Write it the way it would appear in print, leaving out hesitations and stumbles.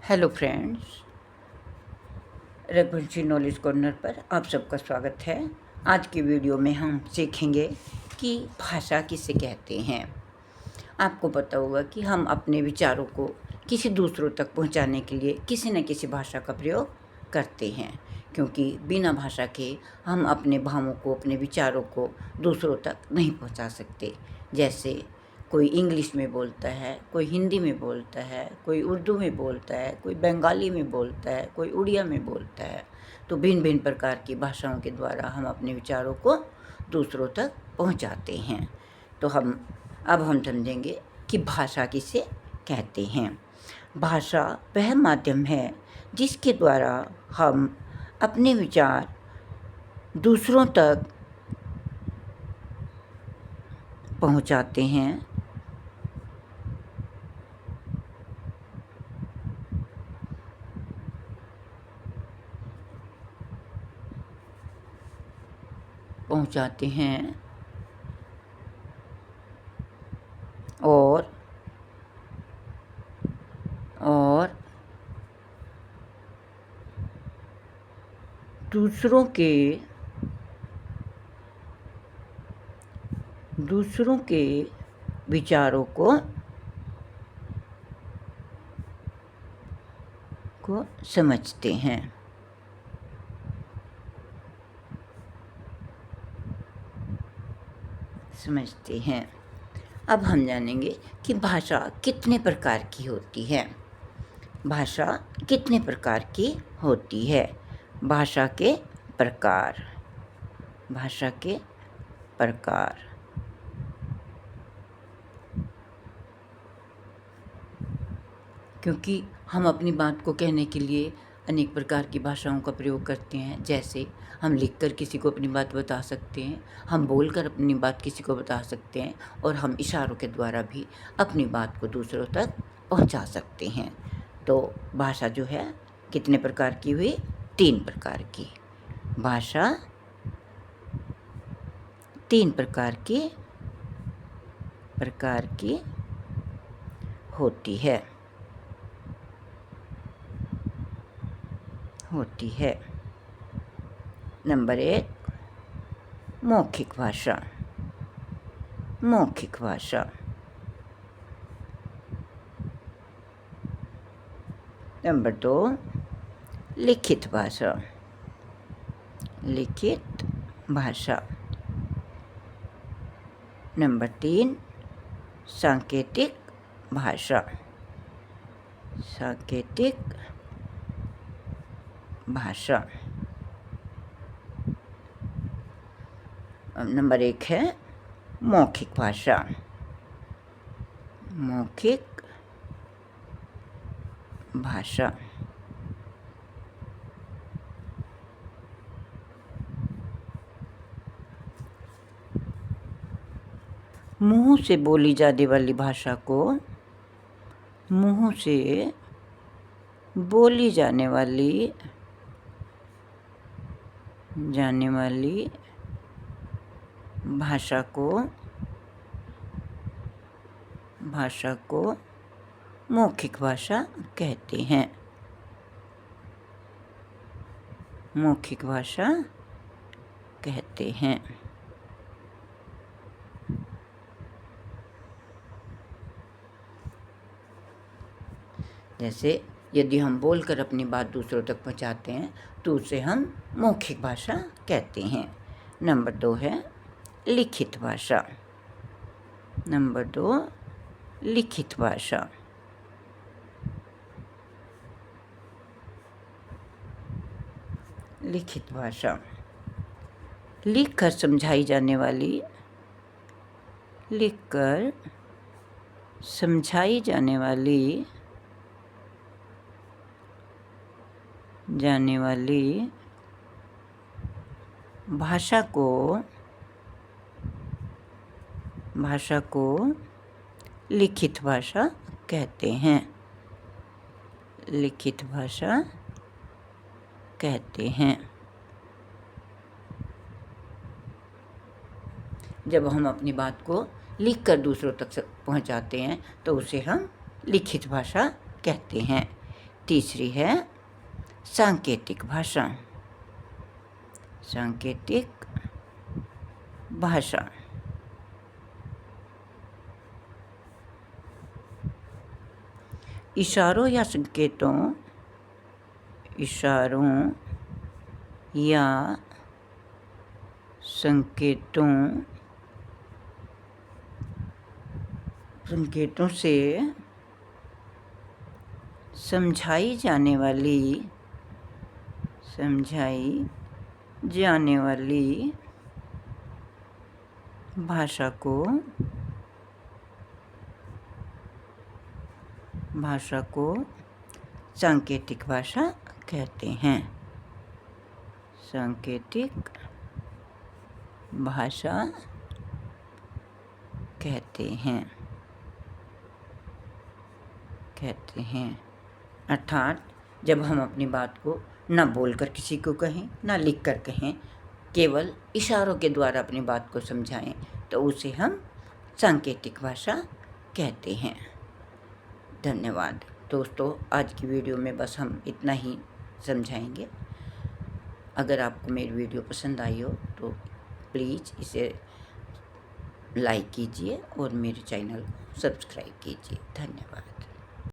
Hello friends, Raghuvanshi knowledge corner पर आप सबका स्वागत है। आज की वीडियो में हम सीखेंगे कि भाषा किसे कहते हैं। आपको पता होगा कि हम अपने विचारों को किसी दूसरों तक पहुंचाने के लिए किसी न किसी भाषा का प्रयोग करते हैं, क्योंकि बिना भाषा के हम अपने भावों को, अपने विचारों को दूसरों तक नहीं पहुंचा सकते। जैसे कोई इंग्लिश में बोलता है, कोई हिंदी में बोलता है, कोई उर्दू में बोलता है, कोई बंगाली में बोलता है, कोई उड़िया में बोलता है। तो भिन्न भिन्न प्रकार की भाषाओं के द्वारा हम अपने विचारों को दूसरों तक पहुंचाते हैं। तो अब हम समझेंगे कि भाषा किसे कहते हैं। भाषा वह माध्यम है जिसके द्वारा हम अपने विचार दूसरों तक पहुंचाते हैं। और दूसरों के विचारों को समझते हैं। अब हम जानेंगे कि भाषा कितने प्रकार की होती है। भाषा कितने प्रकार की होती है। भाषा के प्रकार। क्योंकि हम अपनी बात को कहने के लिए अनेक प्रकार की भाषाओं का प्रयोग करते हैं। जैसे हम लिखकर किसी को अपनी बात बता सकते हैं, हम बोलकर अपनी बात किसी को बता सकते हैं, और हम इशारों के द्वारा भी अपनी बात को दूसरों तक पहुंचा सकते हैं। तो भाषा जो है कितने प्रकार की हुई? 3 प्रकार की। भाषा 3 प्रकार की होती है। नंबर 1, मौखिक भाषा। नंबर 2, लिखित भाषा। नंबर 3, सांकेतिक भाषा। नंबर 1 है मौखिक भाषा। मुंह से बोली जाने वाली भाषा को भाषा को मौखिक भाषा कहते हैं। जैसे यदि हम बोलकर अपनी बात दूसरों तक पहुंचाते हैं तो उसे हम मौखिक भाषा कहते हैं। नंबर 2 है लिखित भाषा। लिखकर समझाई जाने वाली भाषा को लिखित भाषा कहते हैं। जब हम अपनी बात को लिखकर दूसरों तक पहुंचाते हैं तो उसे हम लिखित भाषा कहते हैं। तीसरी है सांकेतिक भाषा। सांकेतिक भाषा। इशारों या संकेतों से समझाई जाने वाली भाषा को सांकेतिक भाषा कहते हैं। सांकेतिक भाषा कहते हैं। अर्थात जब हम अपनी बात को न बोलकर किसी को कहें, न लिख कर कहें, केवल इशारों के द्वारा अपनी बात को समझाएं, तो उसे हम सांकेतिक भाषा कहते हैं। धन्यवाद दोस्तों, आज की वीडियो में बस हम इतना ही समझाएंगे। अगर आपको मेरी वीडियो पसंद आई हो तो प्लीज़ इसे लाइक कीजिए और मेरे चैनल को सब्सक्राइब कीजिए। धन्यवाद।